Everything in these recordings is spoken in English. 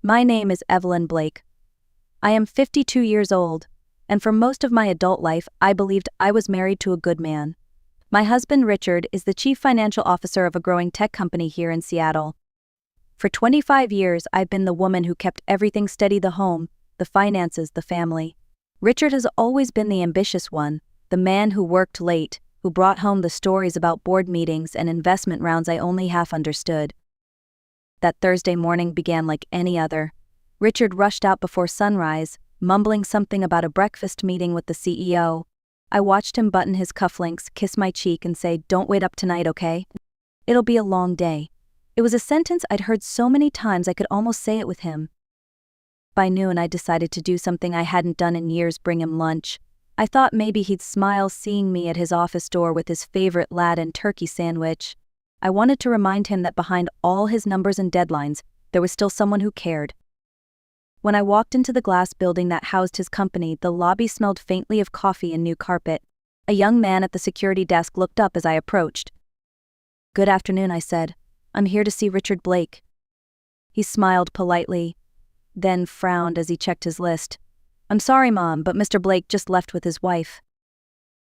My name is Evelyn Blake. I am 52 years old, and for most of my adult life I believed I was married to a good man. My husband Richard is the chief financial officer of a growing tech company here in Seattle. For 25 years I've been the woman who kept everything steady: the home, the finances, the family. Richard has always been the ambitious one, the man who worked late, who brought home the stories about board meetings and investment rounds I only half understood. That Thursday morning began like any other. Richard rushed out before sunrise, mumbling something about a breakfast meeting with the CEO. I watched him button his cufflinks, kiss my cheek and say, "Don't wait up tonight, okay? It'll be a long day." It was a sentence I'd heard so many times I could almost say it with him. By noon I decided to do something I hadn't done in years: bring him lunch. I thought maybe he'd smile seeing me at his office door with his favorite Latin turkey sandwich. I wanted to remind him that behind all his numbers and deadlines, there was still someone who cared. When I walked into the glass building that housed his company, the lobby smelled faintly of coffee and new carpet. A young man at the security desk looked up as I approached. "Good afternoon," I said. "I'm here to see Richard Blake." He smiled politely, then frowned as he checked his list. "I'm sorry, Mom, but Mr. Blake just left with his wife."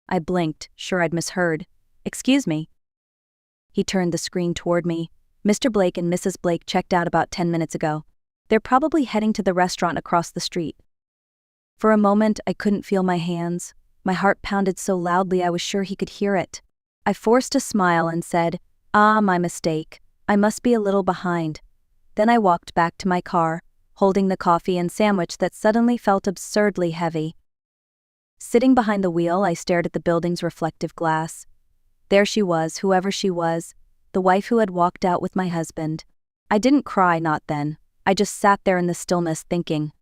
I blinked, sure I'd misheard. "Excuse me." He turned the screen toward me. "Mr. Blake and Mrs. Blake checked out about 10 minutes ago. They're probably heading to the restaurant across the street." For a moment, I couldn't feel my hands. My heart pounded so loudly I was sure he could hear it. I forced a smile and said, My mistake. I must be a little behind." Then I walked back to my car, holding the coffee and sandwich that suddenly felt absurdly heavy. Sitting behind the wheel, I stared at the building's reflective glass. There she was, whoever she was, the wife who had walked out with my husband. I didn't cry, not then. I just sat there in the stillness thinking.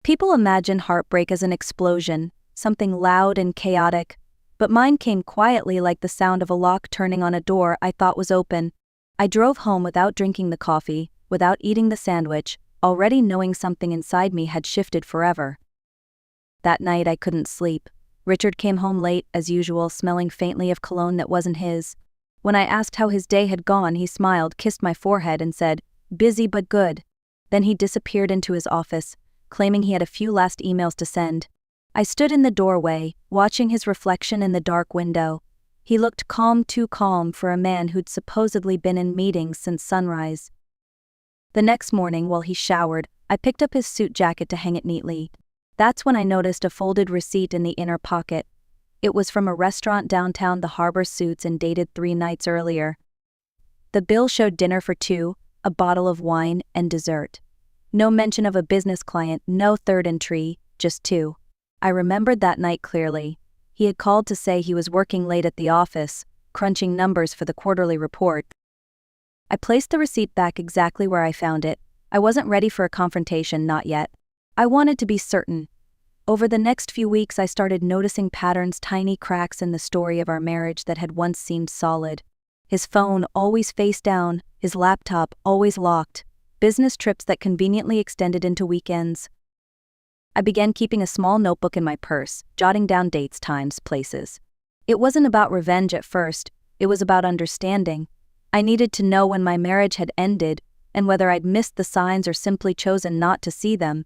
People imagine heartbreak as an explosion, something loud and chaotic, but mine came quietly, like the sound of a lock turning on a door I thought was open. I drove home without drinking the coffee, without eating the sandwich, already knowing something inside me had shifted forever. That night I couldn't sleep. Richard came home late, as usual, smelling faintly of cologne that wasn't his. When I asked how his day had gone, he smiled, kissed my forehead and said, "Busy but good." Then he disappeared into his office, claiming he had a few last emails to send. I stood in the doorway, watching his reflection in the dark window. He looked calm, too calm for a man who'd supposedly been in meetings since sunrise. The next morning, while he showered, I picked up his suit jacket to hang it neatly. That's when I noticed a folded receipt in the inner pocket. It was from a restaurant downtown, the Harbor Suits, and dated 3 nights earlier. The bill showed dinner for 2, a bottle of wine, and dessert. No mention of a business client, no third entry, just 2. I remembered that night clearly. He had called to say he was working late at the office, crunching numbers for the quarterly report. I placed the receipt back exactly where I found it. I wasn't ready for a confrontation, not yet. I wanted to be certain. Over the next few weeks I started noticing patterns, tiny cracks in the story of our marriage that had once seemed solid. His phone always face down, his laptop always locked, business trips that conveniently extended into weekends. I began keeping a small notebook in my purse, jotting down dates, times, places. It wasn't about revenge at first, it was about understanding. I needed to know when my marriage had ended, and whether I'd missed the signs or simply chosen not to see them.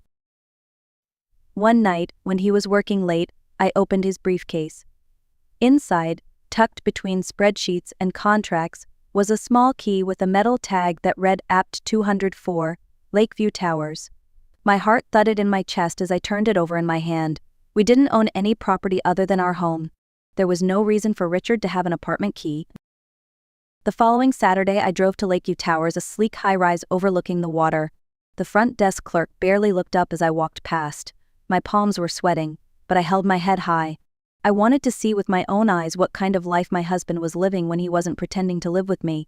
One night, when he was working late, I opened his briefcase. Inside, tucked between spreadsheets and contracts, was a small key with a metal tag that read Apt 204, Lakeview Towers. My heart thudded in my chest as I turned it over in my hand. We didn't own any property other than our home. There was no reason for Richard to have an apartment key. The following Saturday I drove to Lakeview Towers, a sleek high-rise overlooking the water. The front desk clerk barely looked up as I walked past. My palms were sweating, but I held my head high. I wanted to see with my own eyes what kind of life my husband was living when he wasn't pretending to live with me.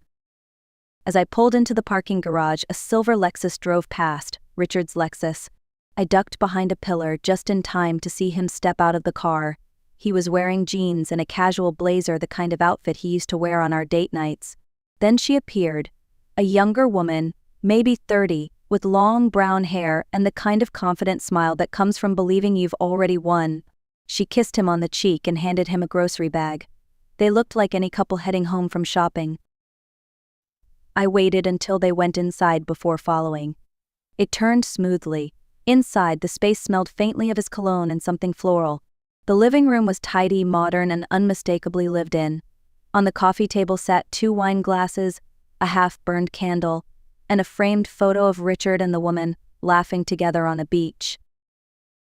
As I pulled into the parking garage, a silver Lexus drove past, Richard's Lexus. I ducked behind a pillar just in time to see him step out of the car. He was wearing jeans and a casual blazer, the kind of outfit he used to wear on our date nights. Then she appeared, a younger woman, maybe 30, with long brown hair and the kind of confident smile that comes from believing you've already won. She kissed him on the cheek and handed him a grocery bag. They looked like any couple heading home from shopping. I waited until they went inside before following. It turned smoothly. Inside, the space smelled faintly of his cologne and something floral. The living room was tidy, modern, and unmistakably lived in. On the coffee table sat 2 wine glasses, a half-burned candle, and a framed photo of Richard and the woman laughing together on a beach.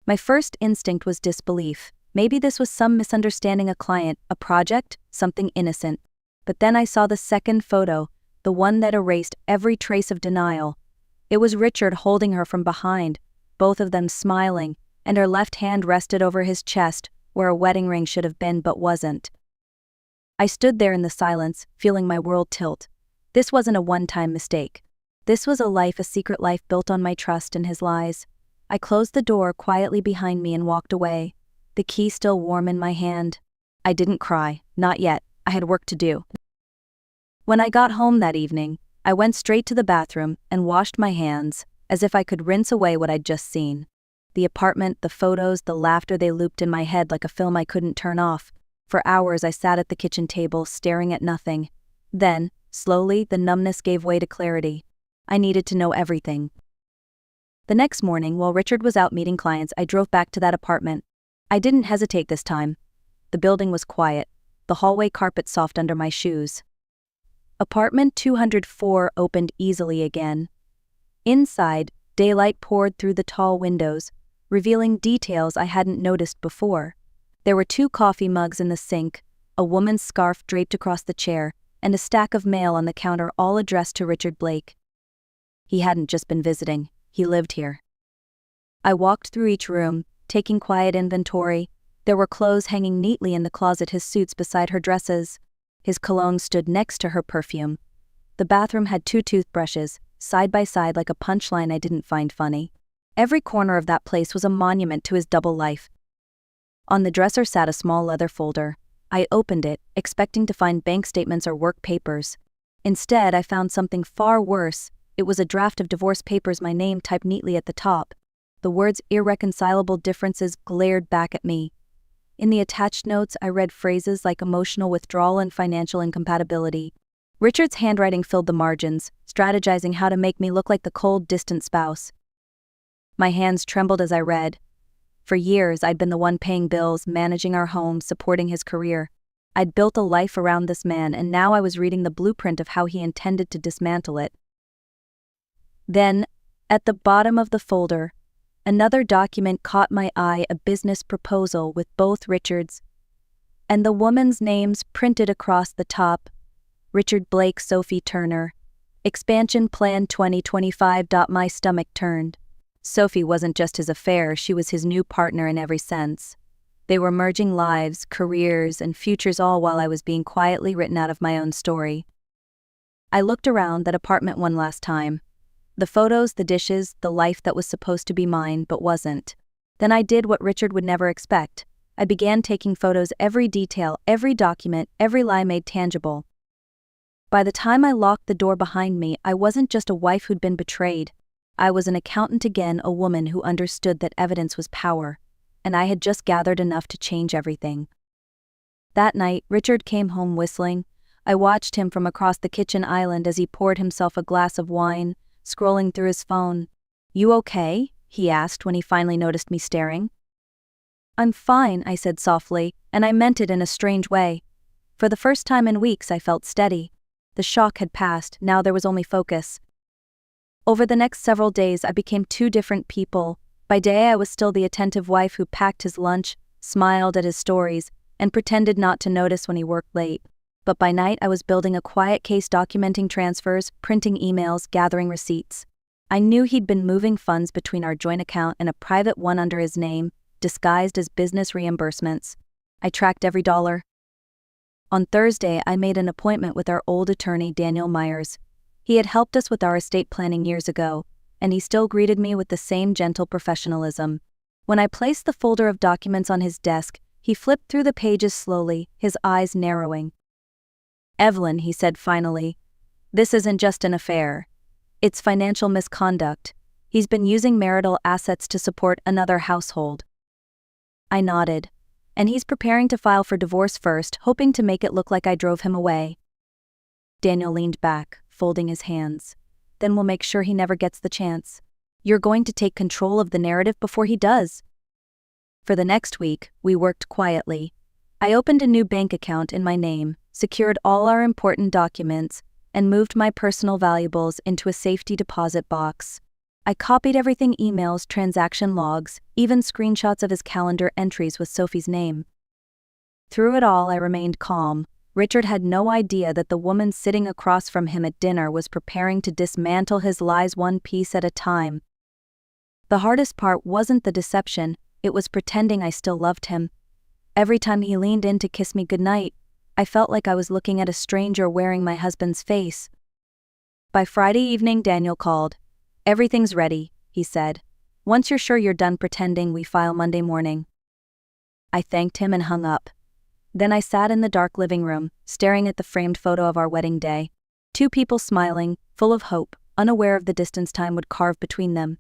My first instinct was disbelief. Maybe this was some misunderstanding, a client, a project, something innocent. But then I saw the second photo, the one that erased every trace of denial. It was Richard holding her from behind, both of them smiling, and her left hand rested over his chest, where a wedding ring should have been but wasn't. I stood there in the silence, feeling my world tilt. This wasn't a one-time mistake. This was a secret life built on my trust and his lies. I closed the door quietly behind me and walked away, the key still warm in my hand. I didn't cry, not yet. I had work to do. When I got home that evening, I went straight to the bathroom and washed my hands, as if I could rinse away what I'd just seen. The apartment, the photos, the laughter, they looped in my head like a film I couldn't turn off. For hours I sat at the kitchen table, staring at nothing. Then, slowly, the numbness gave way to clarity. I needed to know everything. The next morning, while Richard was out meeting clients, I drove back to that apartment. I didn't hesitate this time. The building was quiet, the hallway carpet soft under my shoes. Apartment 204 opened easily again. Inside, daylight poured through the tall windows, revealing details I hadn't noticed before. There were 2 coffee mugs in the sink, a woman's scarf draped across the chair, and a stack of mail on the counter, all addressed to Richard Blake. He hadn't just been visiting, he lived here. I walked through each room, taking quiet inventory. There were clothes hanging neatly in the closet, his suits beside her dresses. His cologne stood next to her perfume. The bathroom had 2 toothbrushes, side by side like a punchline I didn't find funny. Every corner of that place was a monument to his double life. On the dresser sat a small leather folder. I opened it, expecting to find bank statements or work papers. Instead, I found something far worse. It was a draft of divorce papers, my name typed neatly at the top. The words "irreconcilable differences" glared back at me. In the attached notes, I read phrases like emotional withdrawal and financial incompatibility. Richard's handwriting filled the margins, strategizing how to make me look like the cold, distant spouse. My hands trembled as I read. For years, I'd been the one paying bills, managing our home, supporting his career. I'd built a life around this man, and now I was reading the blueprint of how he intended to dismantle it. Then, at the bottom of the folder, another document caught my eye, a business proposal with both Richards and the woman's names printed across the top. Richard Blake, Sophie Turner. Expansion Plan 2025. My stomach turned. Sophie wasn't just his affair, she was his new partner in every sense. They were merging lives, careers, and futures, all while I was being quietly written out of my own story. I looked around that apartment one last time. The photos, the dishes, the life that was supposed to be mine but wasn't. Then I did what Richard would never expect. I began taking photos, every detail, every document, every lie made tangible. By the time I locked the door behind me, I wasn't just a wife who'd been betrayed. I was an accountant again, a woman who understood that evidence was power, and I had just gathered enough to change everything. That night, Richard came home whistling. I watched him from across the kitchen island as he poured himself a glass of wine, scrolling through his phone. "You okay?" he asked when he finally noticed me staring. "I'm fine," I said softly, and I meant it in a strange way. For the first time in weeks, I felt steady. The shock had passed, now there was only focus. Over the next several days, I became 2 different people. By day, I was still the attentive wife who packed his lunch, smiled at his stories, and pretended not to notice when he worked late. But by night, I was building a quiet case, documenting transfers, printing emails, gathering receipts. I knew he'd been moving funds between our joint account and a private one under his name, disguised as business reimbursements. I tracked every dollar. On Thursday, I made an appointment with our old attorney, Daniel Myers. He had helped us with our estate planning years ago, and he still greeted me with the same gentle professionalism. When I placed the folder of documents on his desk, he flipped through the pages slowly, his eyes narrowing. "Evelyn," he said finally, "this isn't just an affair. It's financial misconduct. He's been using marital assets to support another household." I nodded. "And he's preparing to file for divorce first, hoping to make it look like I drove him away." Daniel leaned back, folding his hands. "Then we'll make sure he never gets the chance." You're going to take control of the narrative before he does. For the next week, we worked quietly. I opened a new bank account in my name, secured all our important documents, and moved my personal valuables into a safety deposit box. I copied everything: emails, transaction logs, even screenshots of his calendar entries with Sophie's name. Through it all, I remained calm. Richard had no idea that the woman sitting across from him at dinner was preparing to dismantle his lies one piece at a time. The hardest part wasn't the deception, it was pretending I still loved him. Every time he leaned in to kiss me goodnight, I felt like I was looking at a stranger wearing my husband's face. By Friday evening, Daniel called. "Everything's ready," he said. "Once you're sure you're done pretending, we file Monday morning." I thanked him and hung up. Then I sat in the dark living room, staring at the framed photo of our wedding day. Two people smiling, full of hope, unaware of the distance time would carve between them.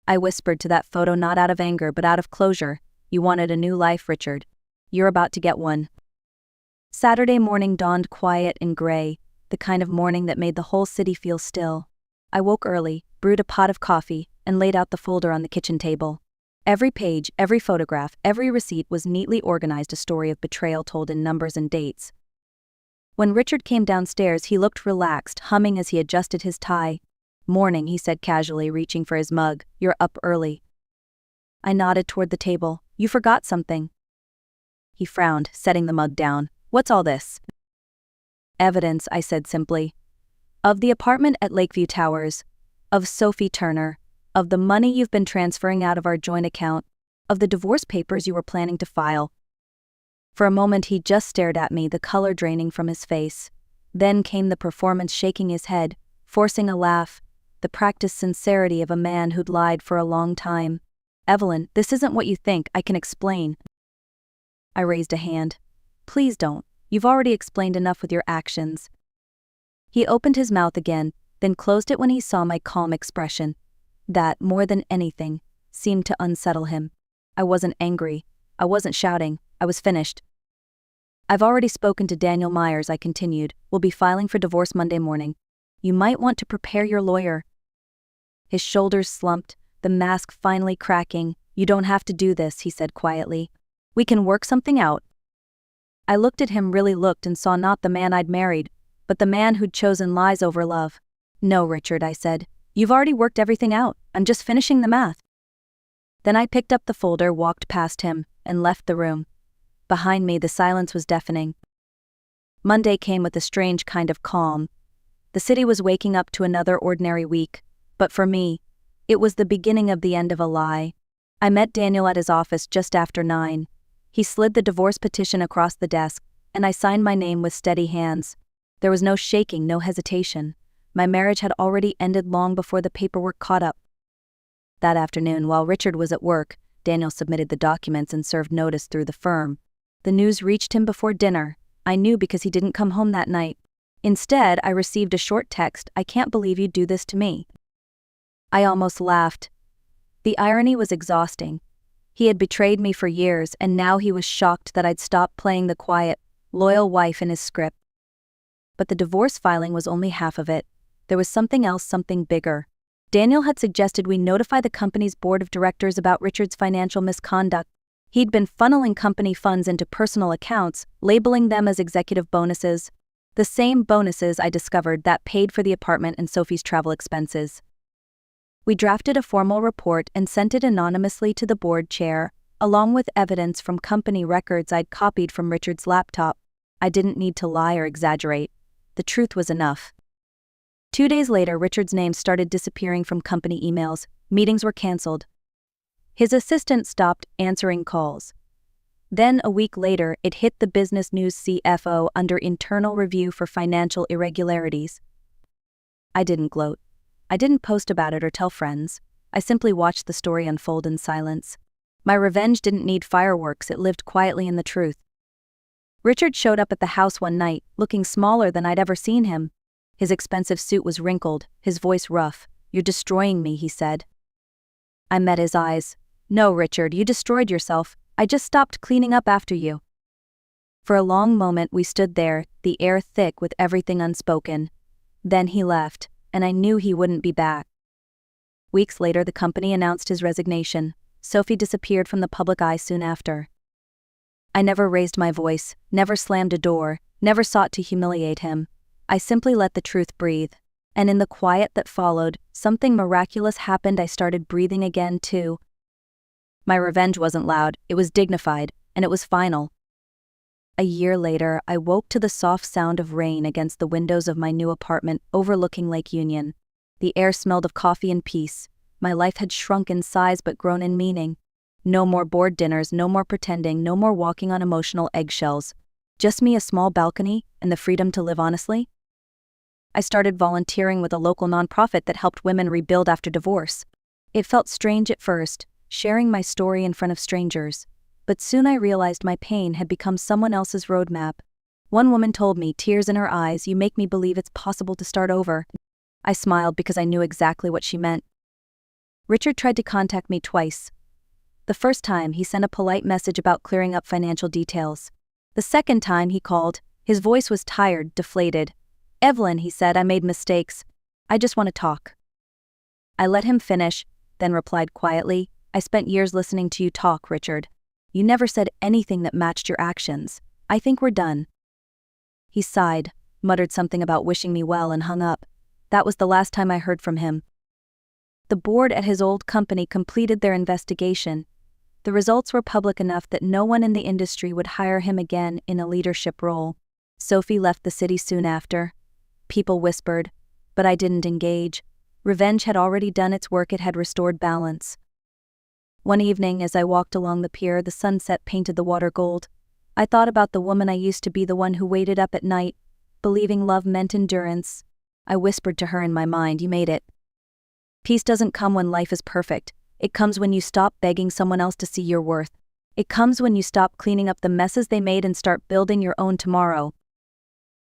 I whispered to that photo, not out of anger but out of closure, "You wanted a new life, Richard. You're about to get one." Saturday morning dawned quiet and gray, the kind of morning that made the whole city feel still. I woke early, brewed a pot of coffee, and laid out the folder on the kitchen table. Every page, every photograph, every receipt was neatly organized, a story of betrayal told in numbers and dates. When Richard came downstairs, he looked relaxed, humming as he adjusted his tie. "Morning," he said casually, reaching for his mug. "You're up early." I nodded toward the table. "You forgot something." He frowned, setting the mug down. "What's all this?" "Evidence," I said simply. "Of the apartment at Lakeview Towers. Of Sophie Turner. Of the money you've been transferring out of our joint account. Of the divorce papers you were planning to file." For a moment he just stared at me, the color draining from his face. Then came the performance, shaking his head, forcing a laugh, the practiced sincerity of a man who'd lied for a long time. "Evelyn, this isn't what you think, I can explain." I raised a hand. "Please don't. You've already explained enough with your actions." He opened his mouth again, then closed it when he saw my calm expression. That, more than anything, seemed to unsettle him. I wasn't angry. I wasn't shouting. I was finished. "I've already spoken to Daniel Myers," I continued. "We'll be filing for divorce Monday morning. You might want to prepare your lawyer." His shoulders slumped, the mask finally cracking. "You don't have to do this," he said quietly. "We can work something out." I looked at him, really looked, and saw not the man I'd married, but the man who'd chosen lies over love. "No, Richard," I said. "You've already worked everything out. I'm just finishing the math." Then I picked up the folder, walked past him, and left the room. Behind me, the silence was deafening. Monday came with a strange kind of calm. The city was waking up to another ordinary week, but for me, it was the beginning of the end of a lie. I met Daniel at his office just after 9. He slid the divorce petition across the desk, and I signed my name with steady hands. There was no shaking, no hesitation. My marriage had already ended long before the paperwork caught up. That afternoon, while Richard was at work, Daniel submitted the documents and served notice through the firm. The news reached him before dinner. I knew because he didn't come home that night. Instead, I received a short text: "I can't believe you'd do this to me." I almost laughed. The irony was exhausting. He had betrayed me for years, and now he was shocked that I'd stopped playing the quiet, loyal wife in his script. But the divorce filing was only half of it. There was something else, something bigger. Daniel had suggested we notify the company's board of directors about Richard's financial misconduct. He'd been funneling company funds into personal accounts, labeling them as executive bonuses. The same bonuses, I discovered, that paid for the apartment and Sophie's travel expenses. We drafted a formal report and sent it anonymously to the board chair, along with evidence from company records I'd copied from Richard's laptop. I didn't need to lie or exaggerate. The truth was enough. 2 days later, Richard's name started disappearing from company emails. Meetings were canceled. His assistant stopped answering calls. Then, a week later, it hit the Business News CFO under internal review for financial irregularities. I didn't gloat. I didn't post about it or tell friends. I simply watched the story unfold in silence. My revenge didn't need fireworks, it lived quietly in the truth. Richard showed up at the house one night, looking smaller than I'd ever seen him. His expensive suit was wrinkled, his voice rough. "You're destroying me," he said. I met his eyes. "No, Richard, you destroyed yourself. I just stopped cleaning up after you." For a long moment we stood there, the air thick with everything unspoken. Then he left, and I knew he wouldn't be back. Weeks later, the company announced his resignation. Sophie disappeared from the public eye soon after. I never raised my voice, never slammed a door, never sought to humiliate him. I simply let the truth breathe. And in the quiet that followed, something miraculous happened. I started breathing again, too. My revenge wasn't loud, it was dignified, and it was final. A year later, I woke to the soft sound of rain against the windows of my new apartment overlooking Lake Union. The air smelled of coffee and peace. My life had shrunk in size but grown in meaning. No more bored dinners, no more pretending, no more walking on emotional eggshells. Just me, a small balcony, and the freedom to live honestly. I started volunteering with a local nonprofit that helped women rebuild after divorce. It felt strange at first, sharing my story in front of strangers. But soon I realized my pain had become someone else's roadmap. One woman told me, tears in her eyes, "You make me believe it's possible to start over." I smiled because I knew exactly what she meant. Richard tried to contact me twice. The first time, he sent a polite message about clearing up financial details. The second time he called, his voice was tired, deflated. "Evelyn," he said, "I made mistakes. I just want to talk." I let him finish, then replied quietly, "I spent years listening to you talk, Richard. You never said anything that matched your actions. I think we're done." He sighed, muttered something about wishing me well, and hung up. That was the last time I heard from him. The board at his old company completed their investigation. The results were public enough that no one in the industry would hire him again in a leadership role. Sophie left the city soon after. People whispered, but I didn't engage. Revenge had already done its work, it had restored balance. One evening, as I walked along the pier, the sunset painted the water gold. I thought about the woman I used to be, the one who waited up at night, believing love meant endurance. I whispered to her in my mind, "You made it." Peace doesn't come when life is perfect. It comes when you stop begging someone else to see your worth. It comes when you stop cleaning up the messes they made and start building your own tomorrow.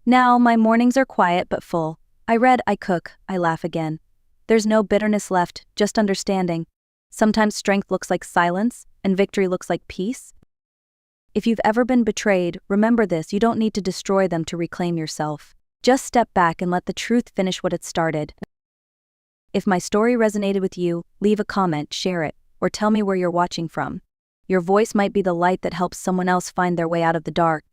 Now, my mornings are quiet but full. I read, I cook, I laugh again. There's no bitterness left, just understanding. Sometimes strength looks like silence, and victory looks like peace. If you've ever been betrayed, remember this: you don't need to destroy them to reclaim yourself. Just step back and let the truth finish what it started. If my story resonated with you, leave a comment, share it, or tell me where you're watching from. Your voice might be the light that helps someone else find their way out of the dark.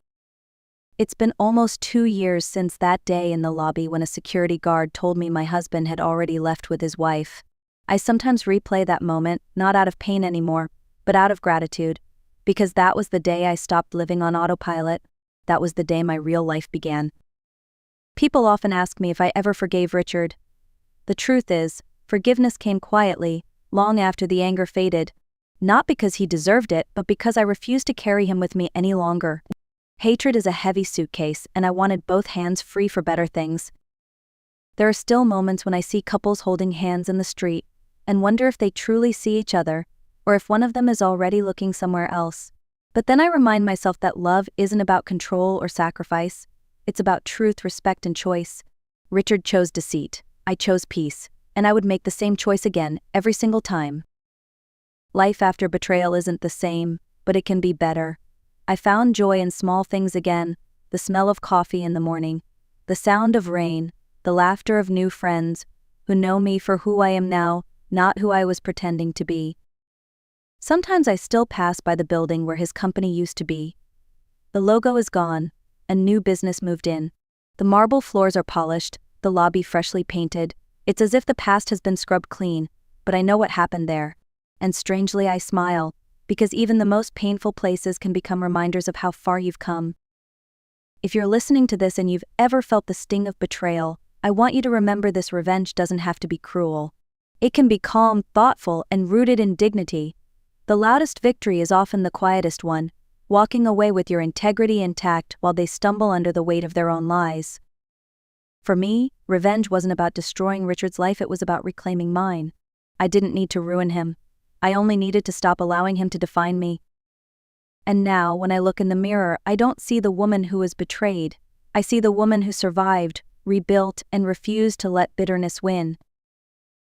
It's been almost 2 years since that day in the lobby when a security guard told me my husband had already left with his wife. I sometimes replay that moment, not out of pain anymore, but out of gratitude, because that was the day I stopped living on autopilot. That was the day my real life began. People often ask me if I ever forgave Richard. The truth is, forgiveness came quietly, long after the anger faded. Not because he deserved it, but because I refused to carry him with me any longer. Hatred is a heavy suitcase, and I wanted both hands free for better things. There are still moments when I see couples holding hands in the street, and wonder if they truly see each other, or if one of them is already looking somewhere else. But then I remind myself that love isn't about control or sacrifice. It's about truth, respect, and choice. Richard chose deceit. I chose peace, and I would make the same choice again, every single time. Life after betrayal isn't the same, but it can be better. I found joy in small things again: the smell of coffee in the morning, the sound of rain, the laughter of new friends who know me for who I am now, not who I was pretending to be. Sometimes I still pass by the building where his company used to be. The logo is gone, a new business moved in. The marble floors are polished, the lobby freshly painted. It's as if the past has been scrubbed clean, but I know what happened there. And strangely I smile, because even the most painful places can become reminders of how far you've come. If you're listening to this and you've ever felt the sting of betrayal, I want you to remember this: revenge doesn't have to be cruel. It can be calm, thoughtful, and rooted in dignity. The loudest victory is often the quietest one, walking away with your integrity intact while they stumble under the weight of their own lies. For me, revenge wasn't about destroying Richard's life, it was about reclaiming mine. I didn't need to ruin him. I only needed to stop allowing him to define me. And now, when I look in the mirror, I don't see the woman who was betrayed. I see the woman who survived, rebuilt, and refused to let bitterness win.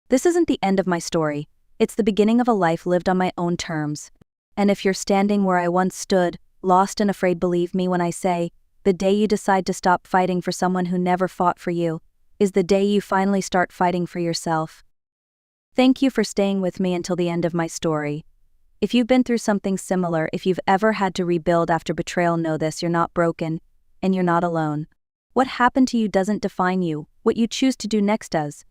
This isn't the end of my story. It's the beginning of a life lived on my own terms. And if you're standing where I once stood, lost and afraid, believe me when I say, the day you decide to stop fighting for someone who never fought for you is the day you finally start fighting for yourself. Thank you for staying with me until the end of my story. If you've been through something similar, if you've ever had to rebuild after betrayal, know this: you're not broken, and you're not alone. What happened to you doesn't define you, what you choose to do next does.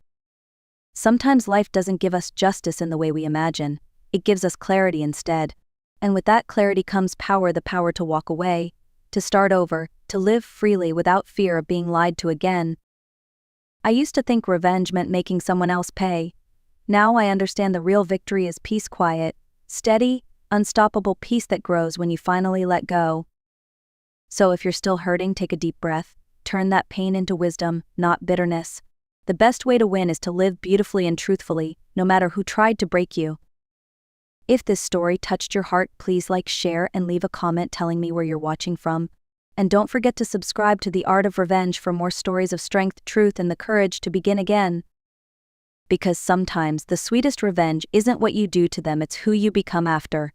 Sometimes life doesn't give us justice in the way we imagine, it gives us clarity instead. And with that clarity comes power, the power to walk away, to start over, to live freely without fear of being lied to again. I used to think revenge meant making someone else pay. Now I understand the real victory is peace, quiet, steady, unstoppable peace that grows when you finally let go. So if you're still hurting, take a deep breath, turn that pain into wisdom, not bitterness. The best way to win is to live beautifully and truthfully, no matter who tried to break you. If this story touched your heart, please like, share, and leave a comment telling me where you're watching from. And don't forget to subscribe to The Art of Revenge for more stories of strength, truth, and the courage to begin again. Because sometimes the sweetest revenge isn't what you do to them, it's who you become after.